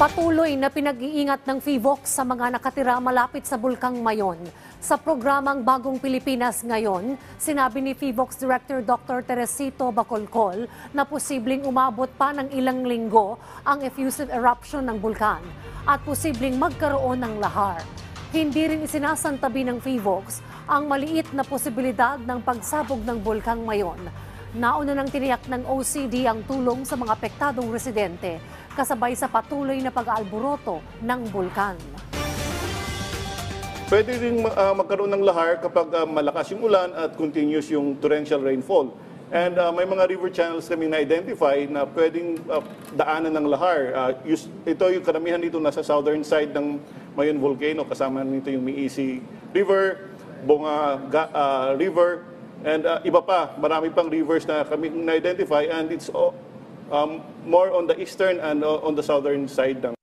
Patuloy na pinag-iingat ng PHIVOLCS sa mga nakatira malapit sa Bulkang Mayon. Sa programang Bagong Pilipinas ngayon, sinabi ni PHIVOLCS Director Dr. Teresito Bacolcol na posibleng umabot pa ng ilang linggo ang effusive eruption ng bulkan at posibleng magkaroon ng lahar. Hindi rin isinasantabi ng PHIVOLCS ang maliit na posibilidad ng pagsabog ng Bulkang Mayon. Nauna nang tiniyak ng OCD ang tulong sa mga apektadong residente kasabay sa patuloy na pag-aalboroto ng bulkan. Pwede rin magkaroon ng lahar kapag malakas yung ulan at continuous yung torrential rainfall. And may mga river channels kami na-identify na pwedeng daanan ng lahar. Ito yung karamihan dito nasa southern side ng Mayon Volcano. Kasama nito yung Miisi River, Bonga River, and iba pa. Marami pang rivers na kami na-identify and it's more on the eastern and on the southern side ng